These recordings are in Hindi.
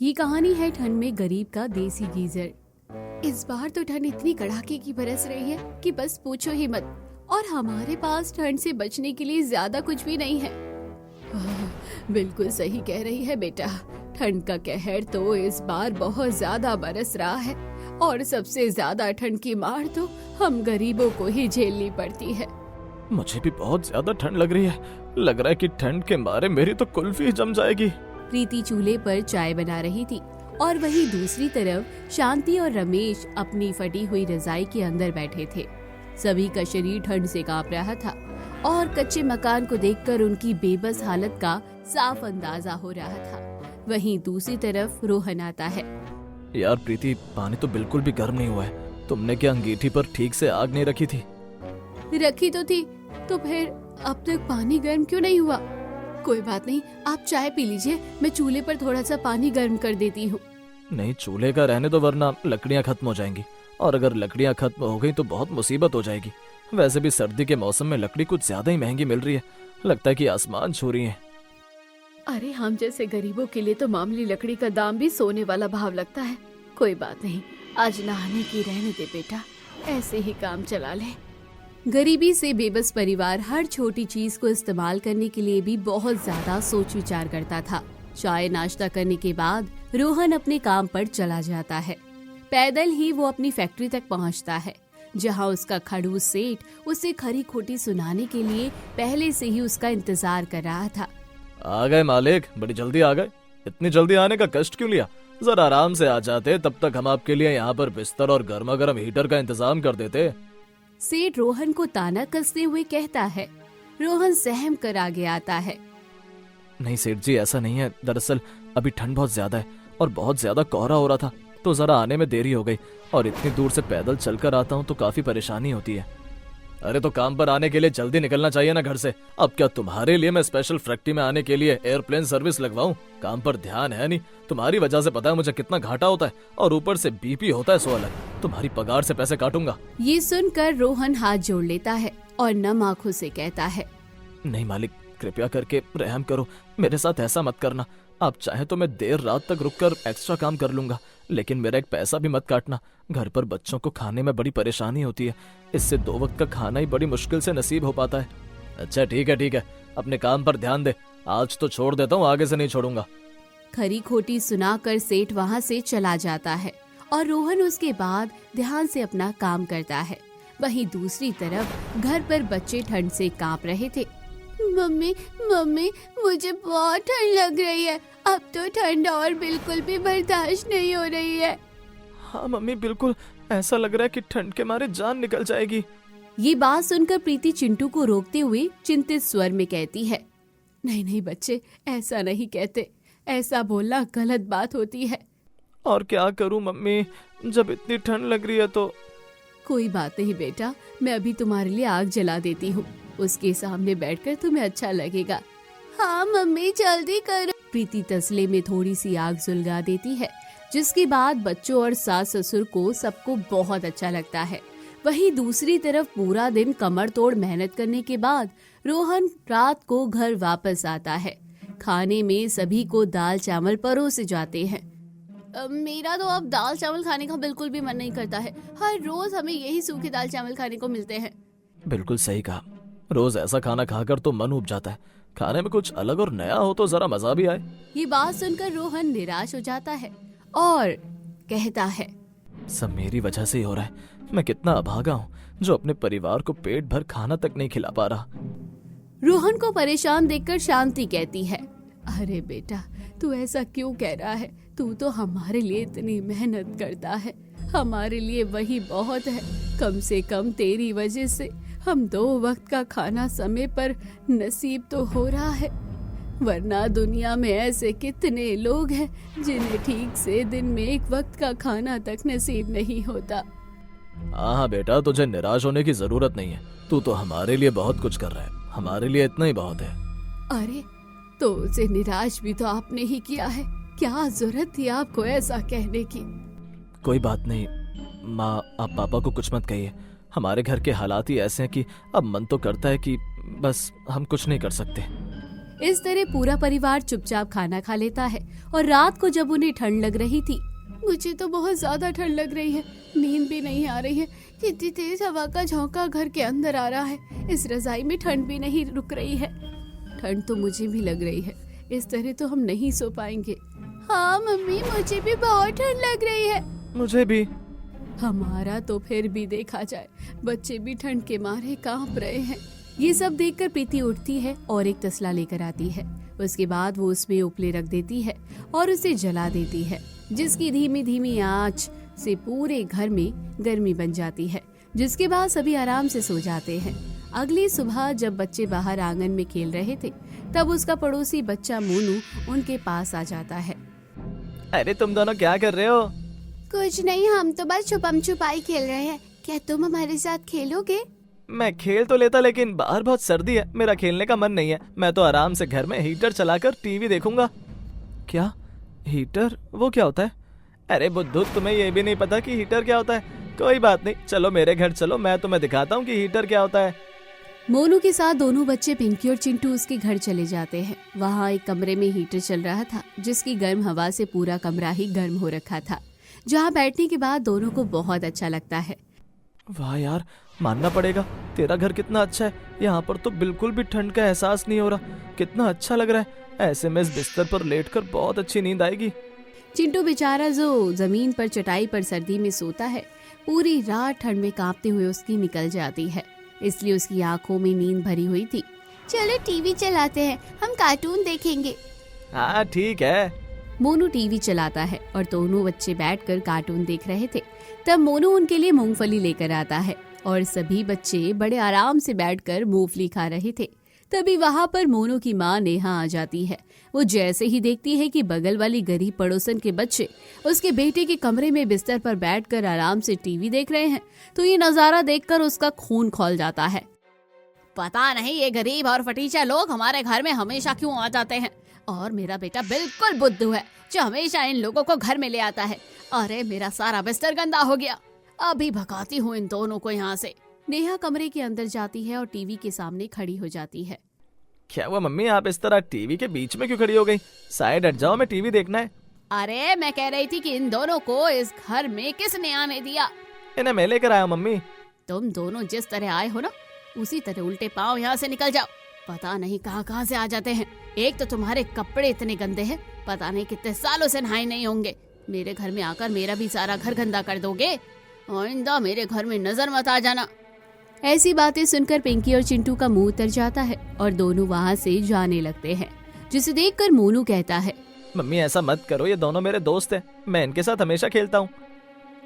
ये कहानी है ठंड में गरीब का देसी गीजर। इस बार तो ठंड इतनी कड़ाके की बरस रही है कि बस पूछो ही मत। और हमारे पास ठंड से बचने के लिए ज्यादा कुछ भी नहीं है। बिल्कुल सही कह रही है बेटा। ठंड का कहर तो इस बार बहुत ज्यादा बरस रहा है और सबसे ज्यादा ठंड की मार तो हम गरीबों को ही झेलनी पड़ती है। मुझे भी बहुत ज्यादा ठंड लग रही है। लग रहा है कि ठंड के मारे मेरी तो कुल्फी जम जाएगी। प्रीति चूल्हे पर चाय बना रही थी और वहीं दूसरी तरफ शांति और रमेश अपनी फटी हुई रजाई के अंदर बैठे थे। सभी का शरीर ठंड से कांप रहा था और कच्चे मकान को देखकर उनकी बेबस हालत का साफ अंदाजा हो रहा था। वहीं दूसरी तरफ रोहन आता है। यार प्रीति, पानी तो बिल्कुल भी गर्म नहीं हुआ है। तुमने क्या अंगीठी पर ठीक से आग नहीं रखी थी? रखी तो थी, तो फिर अब तक पानी गर्म क्यों नहीं हुआ? कोई बात नहीं, आप चाय पी लीजिए, मैं चूल्हे पर थोड़ा सा पानी गर्म कर देती हूँ। नहीं, चूल्हे का रहने दो, वरना लकड़ियाँ खत्म हो जाएंगी और अगर लकड़ियाँ खत्म हो गई तो बहुत मुसीबत हो जाएगी। वैसे भी सर्दी के मौसम में लकड़ी कुछ ज्यादा ही महंगी मिल रही है। लगता है कि आसमान छू रही है। अरे हम जैसे गरीबों के लिए तो मामूली लकड़ी का दाम भी सोने वाला भाव लगता है। कोई बात नहीं, आज नहाने की रहने दे बेटा, ऐसे ही काम चला ले। गरीबी से बेबस परिवार हर छोटी चीज को इस्तेमाल करने के लिए भी बहुत ज्यादा सोच विचार करता था। चाय नाश्ता करने के बाद रोहन अपने काम पर चला जाता है। पैदल ही वो अपनी फैक्ट्री तक पहुंचता है, जहां उसका खड़ूस सेठ उसे खरी खोटी सुनाने के लिए पहले से ही उसका इंतजार कर रहा था। आ गए मालिक, बड़ी जल्दी आ गए। इतनी जल्दी आने का कष्ट क्यों लिया? जरा आराम से आ जाते, तब तक हम आपके लिए यहाँ पर बिस्तर और गर्मा गर्म हीटर का इंतजाम कर देते। सेठ रोहन को ताना कसते हुए कहता है। रोहन सहम कर आगे आता है। नहीं सेठ जी, ऐसा नहीं है। दरअसल अभी ठंड बहुत ज्यादा है और बहुत ज्यादा कोहरा हो रहा था, तो जरा आने में देरी हो गई और इतनी दूर से पैदल चलकर आता हूँ तो काफी परेशानी होती है। अरे तो काम पर आने के लिए जल्दी निकलना चाहिए ना घर से। अब क्या तुम्हारे लिए मैं स्पेशल फैक्ट्री में आने के लिए एयरप्लेन सर्विस लगवाऊं? काम पर ध्यान है नहीं। तुम्हारी वजह से पता है मुझे कितना घाटा होता है और ऊपर से बीपी होता है 100 अलग। तुम्हारी पगार से पैसे काटूंगा। ये सुनकर रोहन हाथ जोड़ लेता है और नम आंखों से कहता है। नहीं मालिक, कृपया करके रहम करो, मेरे साथ ऐसा मत करना। आप चाहे तो मैं देर रात तक रुककर एक्स्ट्रा काम कर लूंगा, लेकिन मेरा एक पैसा भी मत काटना। घर पर बच्चों को खाने में बड़ी परेशानी होती है। इससे 2 वक्त का खाना ही बड़ी मुश्किल से नसीब हो पाता है। अच्छा ठीक है, अपने काम पर ध्यान दे। आज तो छोड़ देता हूँ, आगे से नहीं छोड़ूंगा। खरी खोटी सुनाकर सेठ वहाँ से चला जाता है और रोहन उसके बाद ध्यान से अपना काम करता है। वहीं दूसरी तरफ घर पर बच्चे ठंड से कांप रहे थे। मम्मी मम्मी, मुझे बहुत ठंड लग रही है। अब तो ठंड और बिल्कुल भी बर्दाश्त नहीं हो रही है। हाँ मम्मी, बिल्कुल ऐसा लग रहा है कि ठंड के मारे जान निकल जाएगी। ये बात सुनकर प्रीति चिंटू को रोकते हुए चिंतित स्वर में कहती है। नहीं नहीं बच्चे, ऐसा नहीं कहते, ऐसा बोलना गलत बात होती है। और क्या करूं मम्मी, जब इतनी ठंड लग रही है तो। कोई बात नहीं बेटा, मैं अभी तुम्हारे लिए आग जला देती हूँ, उसके सामने बैठकर तुम्हें अच्छा लगेगा। हाँ मम्मी, जल्दी करो। प्रीति तसले में थोड़ी सी आग सुलगा देती है, जिसके बाद बच्चों और सास ससुर को सबको बहुत अच्छा लगता है। वहीं दूसरी तरफ पूरा दिन कमर तोड़ मेहनत करने के बाद रोहन रात को घर वापस आता है। खाने में सभी को दाल चावल परोसे जाते हैं। मेरा तो अब दाल चावल खाने का बिल्कुल भी मन नहीं करता है। हर रोज हमें यही सूखे दाल चावल खाने को मिलते हैं। बिल्कुल सही कहा, रोज ऐसा खाना खाकर तो मन उब जाता है। खाने में कुछ अलग और नया हो तो जरा मजा भी आए। ये बात सुनकर रोहन निराश हो जाता है और कहता है। सब मेरी वजह से ही हो रहा है। मैं कितना अभागा हूँ जो अपने परिवार को पेट भर खाना तक नहीं खिला पा रहा। रोहन को परेशान देखकर शांति कहती है। अरे बेटा, तू ऐसा क्यों कह रहा है? तू तो हमारे लिए इतनी मेहनत करता है, हमारे लिए वही बहुत है। कम से कम तेरी वजह से हम 2 वक्त का खाना समय पर नसीब तो हो रहा है, वरना दुनिया में ऐसे कितने लोग हैं जिन्हें ठीक से दिन में 1 वक्त का खाना तक नसीब नहीं होता। हाँ बेटा, तुझे निराश होने की जरूरत नहीं है। तू तो हमारे लिए बहुत कुछ कर रहा है, हमारे लिए इतना ही बहुत है। अरे तो उसे निराश भी तो आपने ही किया है, क्या जरूरत थी आपको ऐसा कहने की? कोई बात नहीं माँ, आप पापा को कुछ मत कहिए। हमारे घर के हालात ही ऐसे हैं कि अब मन तो करता है कि बस हम कुछ नहीं कर सकते। इस तरह पूरा परिवार चुपचाप खाना खा लेता है। और रात को जब उन्हें ठंड लग रही थी, मुझे तो बहुत ज्यादा ठंड लग रही है, नींद भी नहीं आ रही है, कितनी तेज हवा का झोंका घर के अंदर आ रहा है, इस रजाई में ठंड भी नहीं रुक रही है। ठंड तो मुझे भी लग रही है, इस तरह तो हम नहीं सो पाएंगे। हाँ मम्मी, मुझे भी बहुत ठंड लग रही है। मुझे भी। हमारा तो फिर भी देखा जाए, बच्चे भी ठंड के मारे कांप रहे हैं। ये सब देखकर प्रीति उठती है और एक तसला लेकर आती है। उसके बाद वो उसमें उपले रख देती है और उसे जला देती है, जिसकी धीमी धीमी आंच से पूरे घर में गर्मी बन जाती है। जिसके बाद सभी आराम से सो जाते हैं। अगली सुबह जब बच्चे बाहर आंगन में खेल रहे थे, तब उसका पड़ोसी बच्चा मोनू उनके पास आ जाता है। अरे तुम दोनों क्या कर रहे हो? कुछ नहीं, हम तो बस छुपम छुपाई खेल रहे हैं। क्या तुम हमारे साथ खेलोगे? मैं खेल तो लेता, लेकिन बाहर बहुत सर्दी है, मेरा खेलने का मन नहीं है। मैं तो आराम से घर में हीटर चलाकर टीवी देखूंगा। क्या हीटर? वो क्या होता है? अरे बुद्धू, तुम्हें ये भी नहीं पता कि हीटर क्या होता है? कोई बात नहीं, चलो मेरे घर चलो, मैं तुम्हें दिखाता हूँ कि हीटर क्या होता है। मोनू के साथ दोनों बच्चे पिंकी और चिंटू उसके घर चले जाते हैं। वहाँ एक कमरे में हीटर चल रहा था, जिसकी गर्म हवा से पूरा कमरा ही गर्म हो रखा था, जहाँ बैठने के बाद दोनों को बहुत अच्छा लगता है। वाह यार, मानना पड़ेगा, तेरा घर कितना अच्छा है। यहाँ पर तो बिल्कुल भी ठंड का एहसास नहीं हो रहा। कितना अच्छा लग रहा है। ऐसे में इस बिस्तर पर लेटकर बहुत अच्छी नींद आएगी। चिंटू बेचारा जो जमीन पर चटाई पर सर्दी में सोता है, पूरी रात ठंड में कांपते हुए उसकी निकल जाती है, इसलिए उसकी आंखों में नींद भरी हुई थी। चलो टीवी चलाते हैं, हम कार्टून देखेंगे। हाँ ठीक है। मोनू टीवी चलाता है और दोनों बच्चे बैठकर कार्टून देख रहे थे। तब मोनू उनके लिए मूंगफली लेकर आता है और सभी बच्चे बड़े आराम से बैठकर मूंगफली खा रहे थे। तभी वहाँ पर मोनू की माँ नेहा आ जाती है। वो जैसे ही देखती है कि बगल वाली गरीब पड़ोसन के बच्चे उसके बेटे के कमरे में बिस्तर पर बैठकर आराम से टीवी देख रहे हैं, तो ये नजारा देखकर उसका खून खौल जाता है। पता नहीं ये गरीब और फटीचा लोग हमारे घर में हमेशा क्यों आ जाते हैं, और मेरा बेटा बिल्कुल बुद्धू है जो हमेशा इन लोगों को घर में ले आता है। अरे मेरा सारा बिस्तर गंदा हो गया, अभी भगाती हूँ इन दोनों को यहाँ से। नेहा कमरे के अंदर जाती है और टीवी के सामने खड़ी हो जाती है। क्या हुआ मम्मी, आप इस तरह टीवी के बीच में क्यों खड़ी हो गई? साइड हट जाओ, मैं टीवी देखना है। अरे मैं कह रही थी कि इन दोनों को इस घर में किसने आने दिया? इन्हें मैं लेकर आया मम्मी। तुम दोनों जिस तरह आए हो ना, उसी तरह उल्टे पांव यहाँ से निकल जाओ। पता नहीं कहाँ कहाँ से आ जाते हैं। एक तो तुम्हारे कपड़े इतने गंदे हैं, पता नहीं कितने सालों से नहाए नहीं होंगे। मेरे घर में आकर मेरा भी सारा घर गंदा कर दोगे। आइंदा मेरे घर में नजर मत आ जाना। ऐसी बातें सुनकर पिंकी और चिंटू का मुंह उतर जाता है और दोनों वहाँ से जाने लगते हैं, जिसे देखकर मोनू कहता है, मम्मी ऐसा मत करो, ये दोनों मेरे दोस्त हैं, मैं इनके साथ हमेशा खेलता हूँ।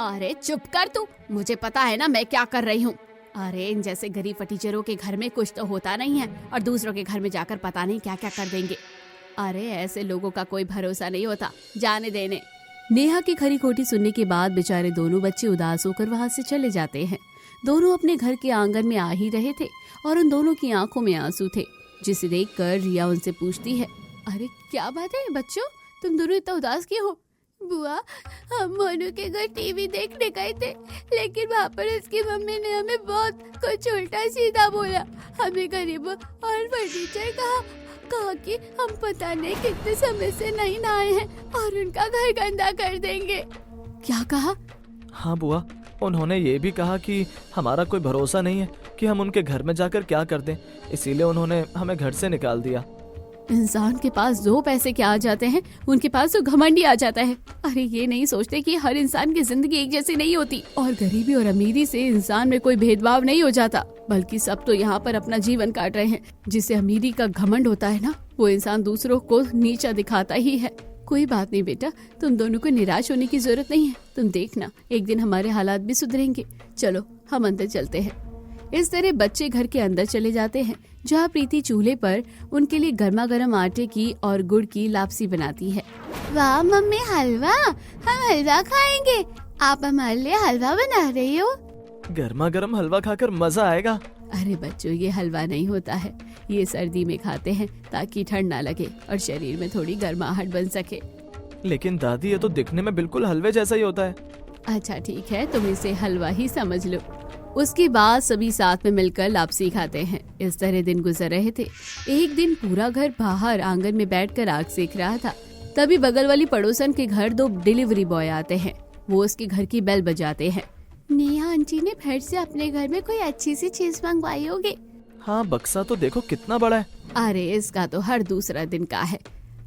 अरे चुप कर तू, मुझे पता है ना मैं क्या कर रही हूँ। अरे इन जैसे गरीब फटीचरों के घर में कुछ तो होता नहीं है और दूसरों के घर में जाकर पता नहीं क्या क्या कर देंगे। अरे ऐसे लोगों का कोई भरोसा नहीं होता, जाने देने। नेहा की खरी खोटी सुनने के बाद बेचारे दोनों बच्चे उदास होकर वहाँ से चले जाते हैं। दोनों अपने घर के आंगन में आ ही रहे थे और उन दोनों की आंखों में आंसू थे, जिसे देखकर रिया उनसे पूछती है, अरे क्या बात है बच्चों, तुम दोनों इतना उदास क्यों हो? बुआ, हम मोनू के घर टीवी देखने गए थे, लेकिन वहाँ पर उसकी मम्मी ने हमें बहुत कुछ उल्टा सीधा बोला। हमें गरीब और फटीचर कहा कि हम पता नहीं कितने समय से नहीं नहाए हैं और उनका घर गंदा कर देंगे। क्या कहा? हाँ बुआ, उन्होंने ये भी कहा कि हमारा कोई भरोसा नहीं है कि हम उनके घर में जाकर क्या कर दें, इसीलिए उन्होंने हमें घर से निकाल दिया। इंसान के पास दो पैसे क्या आ जाते हैं, उनके पास तो घमंडी आ जाता है। अरे ये नहीं सोचते कि हर इंसान की जिंदगी एक जैसी नहीं होती और गरीबी और अमीरी से इंसान में कोई भेदभाव नहीं हो जाता, बल्कि सब तो यहाँ पर अपना जीवन काट रहे हैं। जिसे अमीरी का घमंड होता है ना, वो इंसान दूसरों को नीचा दिखाता ही है। कोई बात नहीं बेटा, तुम दोनों को निराश होने की जरूरत नहीं है। तुम देखना, एक दिन हमारे हालात भी सुधरेंगे। चलो हम अंदर चलते हैं। इस तरह बच्चे घर के अंदर चले जाते हैं, जहाँ प्रीति चूल्हे पर उनके लिए गर्मा गर्म आटे की और गुड़ की लापसी बनाती है। वाह मम्मी, हलवा, हम हलवा खाएंगे। आप हमारे लिए हलवा बना रही हो? गर्मा गर्म हलवा खाकर मजा आएगा। अरे बच्चों, ये हलवा नहीं होता है, ये सर्दी में खाते हैं ताकि ठंड ना लगे और शरीर में थोड़ी गर्माहट बन सके। लेकिन दादी, ये तो दिखने में बिल्कुल हलवे जैसा ही होता है। अच्छा ठीक है, तुम इसे हलवा ही समझ लो। उसके बाद सभी साथ में मिलकर लापसी खाते हैं। इस तरह दिन गुजर रहे थे। एक दिन पूरा घर बाहर आंगन में बैठकर आग सेक रहा था। तभी बगल वाली पड़ोसन के घर 2 डिलीवरी बॉय आते हैं। वो उसके घर की बेल बजाते हैं। नेहा आंटी ने फिर से अपने घर में कोई अच्छी सी चीज मंगवाई होगी। हाँ, बक्सा तो देखो कितना बड़ा है। अरे इसका तो हर दूसरा दिन का है।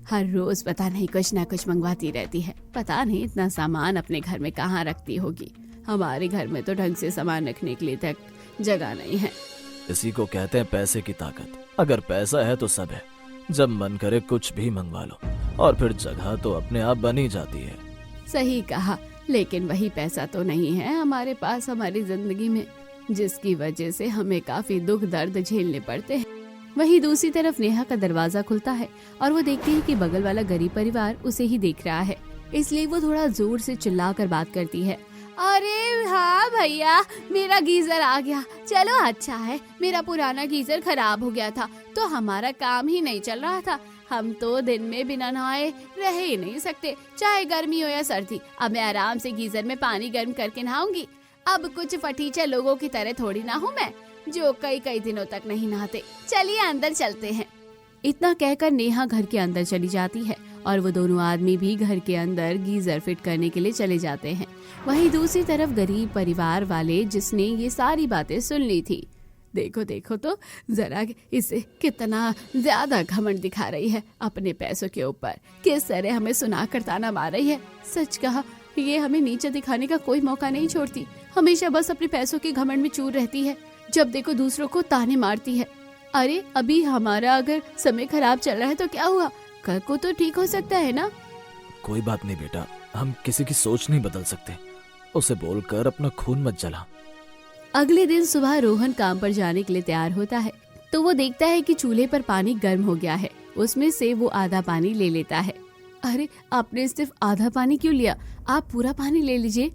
हर रोज पता नहीं कुछ ना कुछ मंगवाती रहती है। पता नहीं इतना सामान अपने घर में कहाँ रखती होगी। हमारे घर में तो ढंग से सामान रखने के लिए तक जगह नहीं है। इसी को कहते हैं पैसे की ताकत। अगर पैसा है तो सब है। जब मन करे कुछ भी मंगवा लो और फिर जगह तो अपने आप बन ही जाती है। सही कहा, लेकिन वही पैसा तो नहीं है हमारे पास हमारी जिंदगी में, जिसकी वजह से हमें काफी दुख दर्द झेलने पड़ते हैं। वहीं दूसरी तरफ नेहा का दरवाजा खुलता है और वो देखती है कि बगल वाला गरीब परिवार उसे ही देख रहा है। इसलिए वो थोड़ा जोर से चिल्लाकर बात करती है। अरे हाँ भैया, मेरा गीजर आ गया। चलो अच्छा है, मेरा पुराना गीजर खराब हो गया था तो हमारा काम ही नहीं चल रहा था। हम तो दिन में बिना नहाए रह ही नहीं सकते, चाहे गर्मी हो या सर्दी। अब मैं आराम से गीजर में पानी गर्म करके नहाऊंगी। अब कुछ फटीचे लोगों की तरह थोड़ी ना हूँ मैं, जो कई दिनों तक नहीं नहाते। चलिए अंदर चलते हैं। इतना कहकर नेहा घर के अंदर चली जाती है और वो दोनों आदमी भी घर के अंदर गीजर फिट करने के लिए चले जाते हैं। वहीं दूसरी तरफ गरीब परिवार वाले, जिसने ये सारी बातें सुन ली थी, देखो देखो तो जरा इसे कितना ज्यादा घमंड दिखा रही है अपने पैसों के ऊपर। किस तरह हमें सुनाकर ताना मार रही है। सच कहा, ये हमें नीचे दिखाने का कोई मौका नहीं छोड़ती। हमेशा बस अपने पैसों के घमंड में चूर रहती है। जब देखो दूसरों को ताने मारती है। अरे अभी हमारा अगर समय खराब चल रहा है तो क्या हुआ, कल को तो ठीक हो सकता है ना। कोई बात नहीं बेटा, हम किसी की सोच नहीं बदल सकते। उसे बोलकर अपना खून मत जला। अगले दिन सुबह रोहन काम पर जाने के लिए तैयार होता है तो वो देखता है कि चूल्हे पर पानी गर्म हो गया है। उसमें से वो आधा पानी ले लेता है। अरे आपने सिर्फ आधा पानी क्यों लिया, आप पूरा पानी ले लीजिए।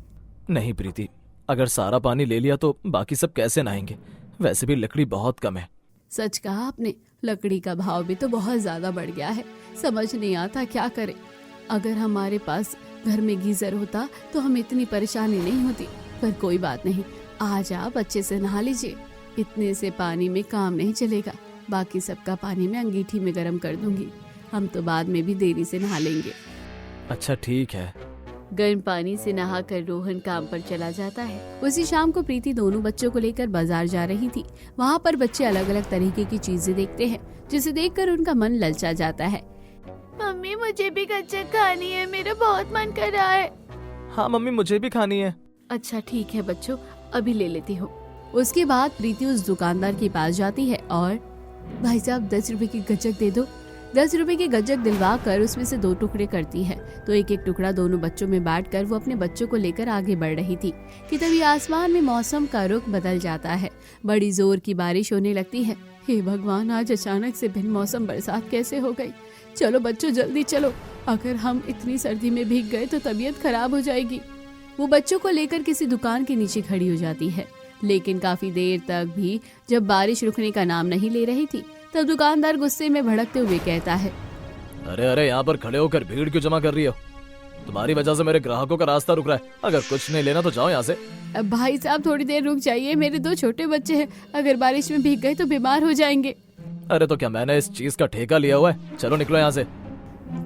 नहीं प्रीति, अगर सारा पानी ले लिया तो बाकी सब कैसे नहाएंगे। वैसे भी लकड़ी बहुत कम है। सच कहा आपने, लकड़ी का भाव भी तो बहुत ज्यादा बढ़ गया है। समझ नहीं आता क्या करें। अगर हमारे पास घर में गीजर होता तो हमें इतनी परेशानी नहीं होती। पर कोई बात नहीं, आज आप अच्छे से नहा लीजिए। इतने से पानी में काम नहीं चलेगा। बाकी सबका पानी मैं अंगीठी में गर्म कर दूंगी। हम तो बाद में भी देरी से नहा लेंगे। अच्छा ठीक है। गर्म पानी से नहाकर रोहन काम पर चला जाता है। उसी शाम को प्रीति दोनों बच्चों को लेकर बाजार जा रही थी। वहाँ पर बच्चे अलग अलग तरीके की चीजें देखते हैं, जिसे देखकर उनका मन ललचा जाता है। मम्मी मुझे भी गज्जक खानी है, मेरा बहुत मन कर रहा है। हाँ मम्मी, मुझे भी खानी है। अच्छा ठीक है बच्चों, अभी ले लेती हूँ। उसके बाद प्रीति उस दुकानदार के पास जाती है और भाई साहब 10 रुपए की गज्जक दे दो। 10 रुपए की गज्जक दिलवा कर उसमें से 2 टुकड़े करती है तो एक एक टुकड़ा दोनों बच्चों में बांटकर वो अपने बच्चों को लेकर आगे बढ़ रही थी कि तभी आसमान में मौसम का रुख बदल जाता है। बड़ी जोर की बारिश होने लगती है। हे भगवान, आज अचानक से बिन मौसम बरसात कैसे हो गई। चलो बच्चों जल्दी चलो, अगर हम इतनी सर्दी में भीग गए तो तबीयत खराब हो जाएगी। वो बच्चों को लेकर किसी दुकान के नीचे खड़ी हो जाती है, लेकिन काफी देर तक भी जब बारिश रुकने का नाम नहीं ले रही थी तब दुकानदार गुस्से में भड़कते हुए कहता है, अरे अरे, यहाँ पर खड़े होकर भीड़ क्यों जमा कर रही हो। तुम्हारी वजह से मेरे ग्राहकों का रास्ता रुक रहा है। अगर कुछ नहीं लेना तो जाओ यहाँ से। भाई साहब थोड़ी देर रुक जाइए, मेरे 2 छोटे बच्चे हैं, अगर बारिश में भीग गए तो बीमार हो जाएंगे। अरे तो क्या मैंने इस चीज का ठेका लिया हुआ है। चलो निकलो यहाँ से।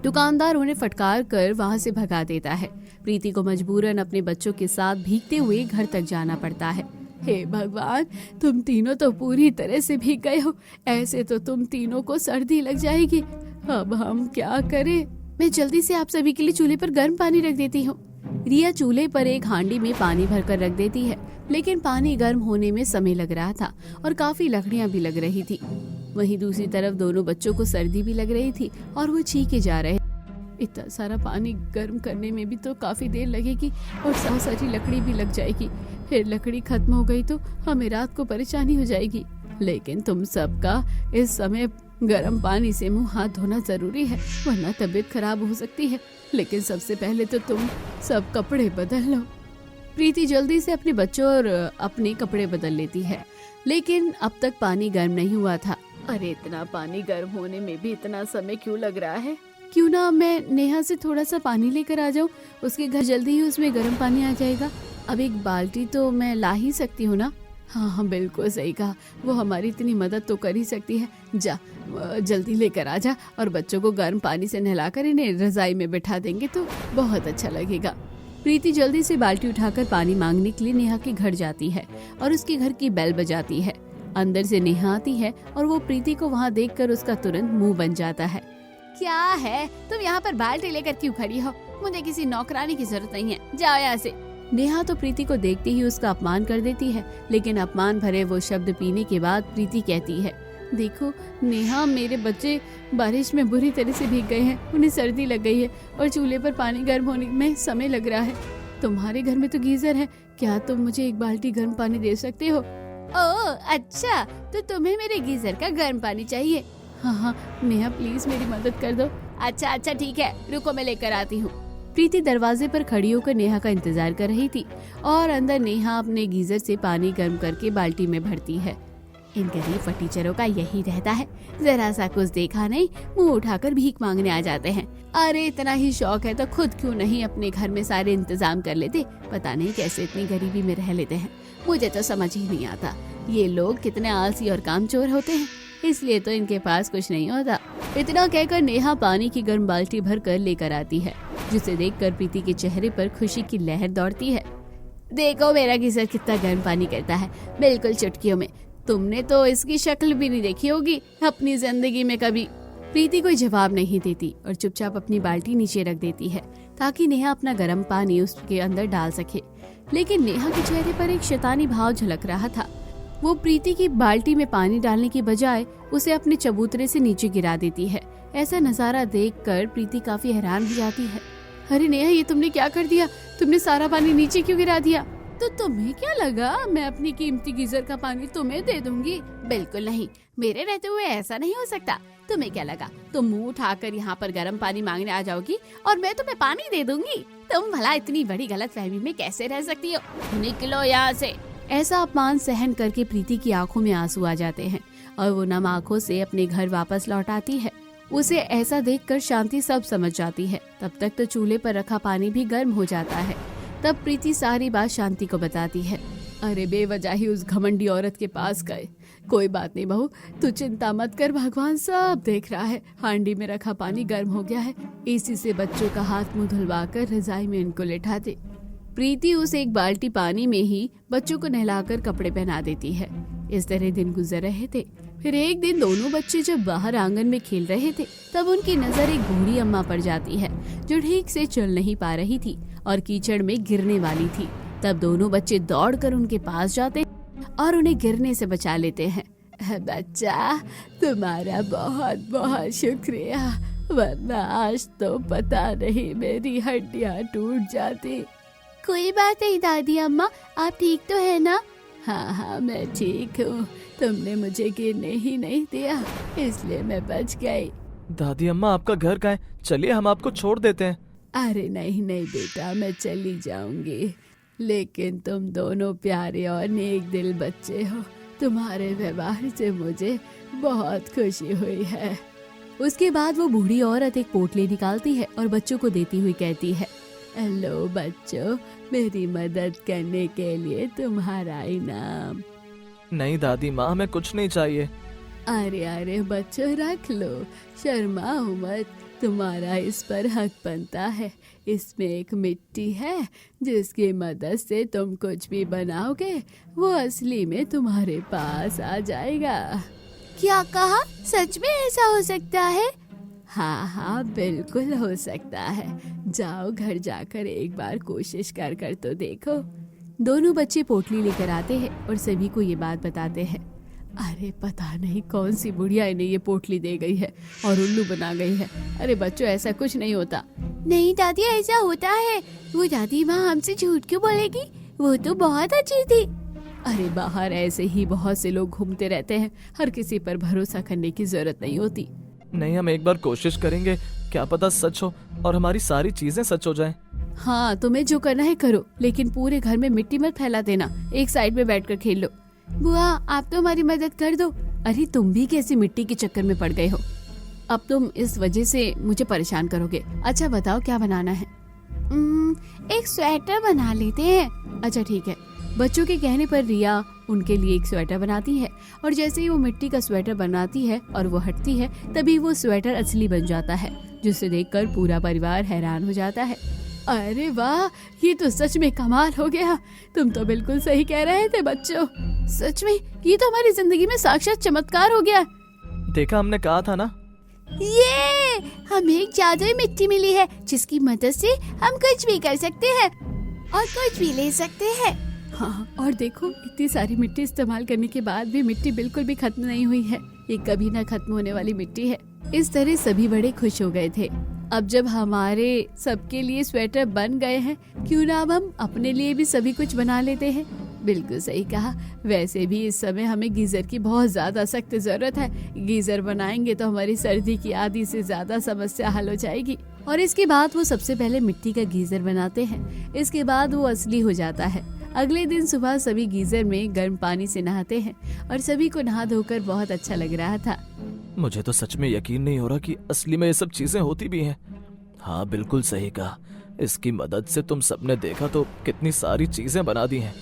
दुकानदार उन्हें फटकार कर वहाँ से भगा देता है। प्रीति को मजबूरन अपने बच्चों के साथ भीगते हुए घर तक जाना पड़ता है। हे भगवान, तुम तीनों तो पूरी तरह से भीग गए हो। ऐसे तो तुम तीनों को सर्दी लग जाएगी। अब हम क्या करें। मैं जल्दी से आप सभी के लिए चूल्हे पर गर्म पानी रख देती हूँ। रिया चूल्हे पर एक हांडी में पानी भरकर रख देती है, लेकिन पानी गर्म होने में समय लग रहा था और काफी लकड़ियाँ भी लग रही थी। वहीं दूसरी तरफ दोनों बच्चों को सर्दी भी लग रही थी और वो चीखे जा रहे। इतना सारा पानी गर्म करने में भी तो काफी देर लगेगी और सारी लकड़ी भी लग जाएगी। फिर लकड़ी खत्म हो गई तो हमें रात को परेशानी हो जाएगी। लेकिन तुम सबका इस समय गर्म पानी से मुंह हाथ धोना जरूरी है, वरना तबीयत खराब हो सकती है। लेकिन सबसे पहले तो तुम सब कपड़े बदल लो। प्रीति जल्दी से अपने बच्चों और अपने कपड़े बदल लेती है, लेकिन अब तक पानी गर्म नहीं हुआ था। अरे इतना पानी गर्म होने में भी इतना समय क्यों लग रहा है। क्यों ना मैं नेहा से थोड़ा सा पानी लेकर आ जाऊं, उसके घर जल्दी ही उसमें गर्म पानी आ जाएगा। अब एक बाल्टी तो मैं ला ही सकती हूँ ना। हाँ हाँ बिल्कुल सही कहा, वो हमारी इतनी मदद तो कर ही सकती है। जा जल्दी लेकर आ जा, और बच्चों को गर्म पानी से नहलाकर इन्हें रजाई में बिठा देंगे तो बहुत अच्छा लगेगा। प्रीति जल्दी से बाल्टी उठाकर पानी मांगने के लिए नेहा के घर जाती है और उसके घर की बेल बजाती है। अंदर से नेहा आती है और वो प्रीति को वहाँ देखकर उसका तुरंत मुंह बन जाता है। क्या है, तुम यहाँ पर बाल्टी लेकर क्यों खड़ी हो? मुझे किसी नौकरानी की जरूरत नहीं है, जाओ यहाँ से। नेहा तो प्रीति को देखते ही उसका अपमान कर देती है, लेकिन अपमान भरे वो शब्द पीने के बाद प्रीति कहती है, देखो नेहा, मेरे बच्चे बारिश में बुरी तरह से भीग गए हैं, उन्हें सर्दी लग गई है और चूल्हे पर पानी गर्म होने में समय लग रहा है। तुम्हारे घर में तो गीजर है, क्या तुम मुझे एक बाल्टी गर्म पानी दे सकते हो? ओह अच्छा, तो तुम्हें मेरे गीजर का गर्म पानी चाहिए? हाँ हाँ नेहा, प्लीज मेरी मदद कर दो। अच्छा अच्छा ठीक है, रुको मैं लेकर आती हूँ। प्रीति दरवाजे पर खड़ी होकर नेहा का इंतजार कर रही थी और अंदर नेहा अपने गीजर से पानी गर्म करके बाल्टी में भरती है। इन गरीब फटीचरों का यही रहता है, जरा सा कुछ देखा नहीं मुंह उठाकर भीख मांगने आ जाते हैं। अरे इतना ही शौक है तो खुद क्यों नहीं अपने घर में सारे इंतजाम कर लेते? पता नहीं कैसे इतनी गरीबी में रह लेते हैं, मुझे तो समझ ही नहीं आता। ये लोग कितने आलसी और कामचोर होते हैं, इसलिए तो इनके पास कुछ नहीं होता। इतना कहकर नेहा पानी की गर्म बाल्टी भर कर लेकर आती है, जिसे देखकर प्रीति के चेहरे पर खुशी की लहर दौड़ती है। देखो मेरा गीजर कितना गर्म पानी करता है, बिल्कुल चुटकियों में। तुमने तो इसकी शक्ल भी नहीं देखी होगी अपनी जिंदगी में कभी। प्रीति कोई जवाब नहीं देती और चुपचाप अपनी बाल्टी नीचे रख देती है ताकि नेहा अपना गर्म पानी उसके अंदर डाल सके। लेकिन नेहा के चेहरे पर एक शैतानी भाव झलक रहा था। वो प्रीति की बाल्टी में पानी डालने की बजाय उसे अपने चबूतरे से नीचे गिरा देती है। ऐसा नजारा देखकर प्रीति काफी हैरान हो जाती है। अरे नेहा, ये तुमने क्या कर दिया? तुमने सारा पानी नीचे क्यों गिरा दिया? तो तुम्हें क्या लगा मैं अपनी कीमती गीजर का पानी तुम्हें दे दूंगी? बिल्कुल नहीं, मेरे रहते हुए ऐसा नहीं हो सकता। तुम्हें क्या लगा तुम मुंह उठाकर यहाँ पर गर्म पानी मांगने आ जाओगी और मैं तुम्हें पानी दे दूंगी? तुम भला इतनी बड़ी गलतफहमी में कैसे रह सकती हो? निकलो यहाँ से। ऐसा अपमान सहन करके प्रीति की आंखों में आंसू आ जाते हैं और वो नम आंखों से अपने घर वापस लौट आती है। उसे ऐसा देखकर शांति सब समझ जाती है। तब तक तो चूल्हे पर रखा पानी भी गर्म हो जाता है। तब प्रीति सारी बात शांति को बताती है। अरे बेवजह ही उस घमंडी औरत के पास गए। कोई बात नहीं बहू, तू चिंता मत कर, भगवान सब देख रहा है। हांडी में रखा पानी गर्म हो गया है, इसी से बच्चों का हाथ मुंह धुलवाकर रजाई में इनको लेटा दे। प्रीति उस एक बाल्टी पानी में ही बच्चों को नहलाकर कपड़े पहना देती है। इस तरह दिन गुजर रहे थे। फिर एक दिन दोनों बच्चे जब बाहर आंगन में खेल रहे थे तब उनकी नजर एक बूढ़ी अम्मा पर जाती है जो ठीक से चल नहीं पा रही थी और कीचड़ में गिरने वाली थी। तब दोनों बच्चे दौड़कर उनके पास जाते और उन्हें गिरने से बचा लेते हैं। बच्चा, तुम्हारा बहुत बहुत शुक्रिया, वरना आज तो पता नहीं मेरी हड्डियां टूट जाती। कोई बात नहीं दादी अम्मा, आप ठीक तो है ना? हाँ हाँ मैं ठीक हूँ, तुमने मुझे गिरने ही नहीं दिया इसलिए मैं बच गई। दादी अम्मा, आपका घर कहाँ है? चलिए हम आपको छोड़ देते हैं। अरे नहीं नहीं बेटा, मैं चली जाऊंगी, लेकिन तुम दोनों प्यारे और नेक दिल बच्चे हो। तुम्हारे व्यवहार से मुझे बहुत खुशी हुई है। उसके बाद वो बूढ़ी औरत एक पोटली निकालती है और बच्चों को देती हुई कहती है, हेलो बच्चों, मेरी मदद करने के लिए तुम्हारा इनाम। नहीं दादी माँ, हमें कुछ नहीं चाहिए। अरे अरे बच्चों, रख लो, शर्माओ मत, तुम्हारा इस पर हक बनता है। इसमें एक मिट्टी है जिसकी मदद से तुम कुछ भी बनाओगे वो असली में तुम्हारे पास आ जाएगा। क्या कहा? सच में ऐसा हो सकता है? हाँ हाँ बिल्कुल हो सकता है। जाओ घर जाकर एक बार कोशिश कर तो देखो। दोनों बच्चे पोटली लेकर आते हैं और सभी को ये बात बताते हैं। अरे पता नहीं कौन सी बुढ़िया इन्हें ये पोटली दे गई है और उल्लू बना गई है। अरे बच्चों, ऐसा कुछ नहीं होता। नहीं दादी, ऐसा होता है। वो दादी माँ हमसे झूठ क्यों बोलेगी? वो तो बहुत अच्छी थी। अरे बाहर ऐसे ही बहुत से लोग घूमते रहते हैं, हर किसी पर भरोसा करने की जरूरत नहीं होती। नहीं, हम एक बार कोशिश करेंगे, क्या पता सच हो और हमारी सारी चीजें सच हो जाएं। हाँ, तुम्हें जो करना है करो, लेकिन पूरे घर में मिट्टी मत फैला देना। एक साइड में बैठकर खेल लो। बुआ, आप तो हमारी मदद कर दो। अरे तुम भी कैसी मिट्टी के चक्कर में पड़ गए हो? अब तुम इस वजह से मुझे परेशान करोगे। अच्छा बताओ क्या बनाना है? एक स्वेटर बना लेते हैं। अच्छा ठीक है। बच्चों के कहने पर रिया उनके लिए एक स्वेटर बनाती है और जैसे ही वो मिट्टी का स्वेटर बनाती है और वो हटती है तभी वो स्वेटर असली बन जाता है, जिसे देखकर पूरा परिवार हैरान हो जाता है। अरे वाह, ये तो सच में कमाल हो गया। तुम तो बिल्कुल सही कह रहे थे बच्चों, सच में ये तो हमारी जिंदगी में साक्षात चमत्कार हो गया। देखा, हमने कहा था ना। ये हमें एक जादुई मिट्टी मिली है जिसकी मदद से हम कुछ भी कर सकते हैं और कुछ भी ले सकते हैं। हाँ, और देखो इतनी सारी मिट्टी इस्तेमाल करने के बाद भी मिट्टी बिल्कुल भी खत्म नहीं हुई है। ये कभी ना खत्म होने वाली मिट्टी है। इस तरह सभी बड़े खुश हो गए थे। अब जब हमारे सबके लिए स्वेटर बन गए हैं, क्यों ना अब हम अपने लिए भी सभी कुछ बना लेते हैं। बिल्कुल सही कहा। वैसे भी इस समय हमें गीजर की बहुत ज्यादा सख्त जरूरत है। गीजर बनाएंगे तो हमारी सर्दी की आधी से ज्यादा समस्या हल हो जाएगी। और इसके बाद वो सबसे पहले मिट्टी का गीजर बनाते हैं। इसके बाद वो असली हो जाता है। अगले दिन सुबह सभी गीजर में गर्म पानी से नहाते हैं और सभी को नहा धोकर बहुत अच्छा लग रहा था। मुझे तो सच में यकीन नहीं हो रहा कि असली में ये सब चीजें होती भी हैं। हाँ, बिल्कुल सही कहा। इसकी मदद से तुम सबने देखा तो कितनी सारी चीजें बना दी हैं।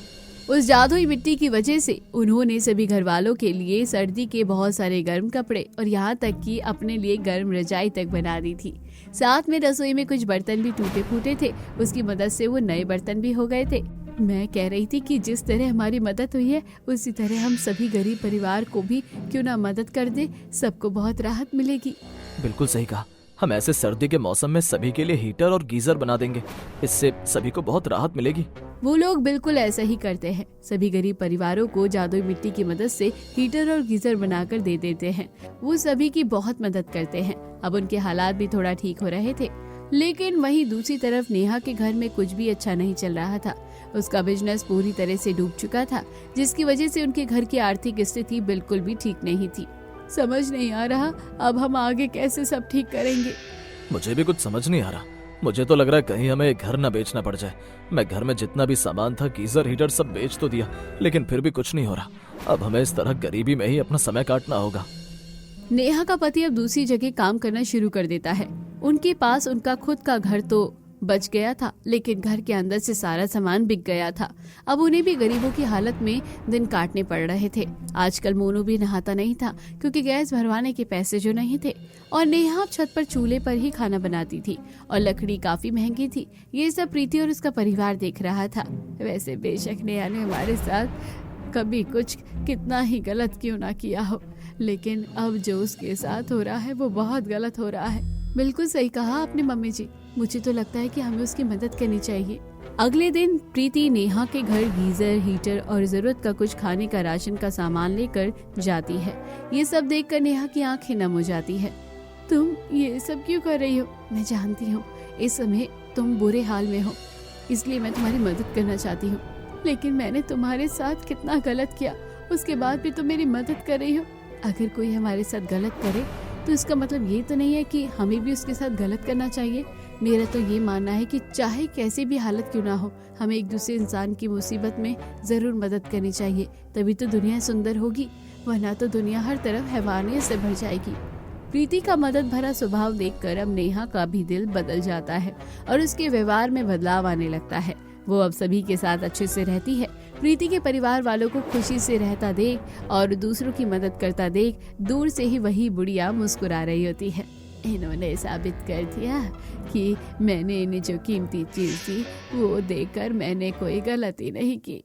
उस जादुई मिट्टी की वजह से उन्होंने सभी घर वालों के लिए सर्दी के बहुत सारे गर्म कपड़े और यहाँ तक कि अपने लिए गर्म रजाई तक बना दी थी। साथ में रसोई में कुछ बर्तन भी टूटे फूटे थे, उसकी मदद से वो नए बर्तन भी हो गए थे। मैं कह रही थी कि जिस तरह हमारी मदद हुई है उसी तरह हम सभी गरीब परिवार को भी क्यों ना मदद कर दे, सबको बहुत राहत मिलेगी। बिल्कुल सही कहा। हम ऐसे सर्दी के मौसम में सभी के लिए हीटर और गीजर बना देंगे। इससे सभी को बहुत राहत मिलेगी। वो लोग बिल्कुल ऐसा ही करते हैं। सभी गरीब परिवारों को जादुई मिट्टी की मदद से हीटर और गीजर बनाकर दे देते हैं। वो सभी की बहुत मदद करते हैं। अब उनके हालात भी थोड़ा ठीक हो रहे थे। लेकिन वहीं दूसरी तरफ नेहा के घर में कुछ भी अच्छा नहीं चल रहा था। उसका बिजनेस पूरी तरह से डूब चुका था, जिसकी वजह से उनके घर की आर्थिक स्थिति बिल्कुल भी ठीक नहीं थी। समझ नहीं आ रहा अब हम आगे कैसे सब ठीक करेंगे। मुझे भी कुछ समझ नहीं आ रहा। मुझे तो लग रहा है कहीं हमें घर न बेचना पड़ जाए। मैं घर में जितना भी सामान था, गीजर हीटर सब बेच तो दिया, लेकिन फिर भी कुछ नहीं हो रहा। अब हमें इस तरह गरीबी में ही अपना समय काटना होगा। नेहा का पति अब दूसरी जगह काम करना शुरू कर देता है। उनके पास उनका खुद का घर तो बच गया था, लेकिन घर के अंदर से सारा सामान बिक गया था। अब उन्हें भी गरीबों की हालत में दिन काटने पड़ रहे थे। आजकल मोनू भी नहाता नहीं था क्योंकि गैस भरवाने के पैसे जो नहीं थे, और नेहा छत पर चूल्हे पर ही खाना बनाती थी और लकड़ी काफी महंगी थी। ये सब प्रीति और उसका परिवार देख रहा था। वैसे बेशक नेहा ने हमारे साथ कभी कुछ कितना ही गलत क्यों ना किया हो, लेकिन अब जो उसके साथ हो रहा है वो बहुत गलत हो रहा है। बिल्कुल सही कहा आपने मम्मी जी। मुझे तो लगता है कि हमें उसकी मदद करनी चाहिए। अगले दिन प्रीति नेहा के घर गीजर, हीटर और जरूरत का कुछ खाने का राशन का सामान लेकर जाती है। ये सब देखकर नेहा की आंखें नम हो जाती है। तुम ये सब क्यों कर रही हो? मैं जानती हूँ इस समय तुम बुरे हाल में हो, इसलिए मैं तुम्हारी मदद करना चाहती हूँ, लेकिन मैंने तुम्हारे साथ कितना गलत किया, उसके बाद भी तुम मेरी मदद कर रही हो। अगर कोई हमारे साथ गलत करे तो इसका मतलब ये तो नहीं है कि हमें भी उसके साथ गलत करना चाहिए। मेरा तो ये मानना है कि चाहे कैसी भी हालत क्यों ना हो, हमें एक दूसरे इंसान की मुसीबत में जरूर मदद करनी चाहिए। तभी तो दुनिया सुंदर होगी, वरना तो दुनिया हर तरफ हैवानियत से भर जाएगी। प्रीति का मदद भरा स्वभाव देखकर अब नेहा का भी दिल बदल जाता है और उसके व्यवहार में बदलाव आने लगता है। वो अब सभी के साथ अच्छे से रहती है। प्रीति के परिवार वालों को खुशी से रहता देख और दूसरों की मदद करता देख दूर से ही वही बुढ़िया मुस्कुरा रही होती है। इन्होंने साबित कर दिया कि मैंने इन्हें जो कीमती चीज दी वो देकर मैंने कोई गलती नहीं की।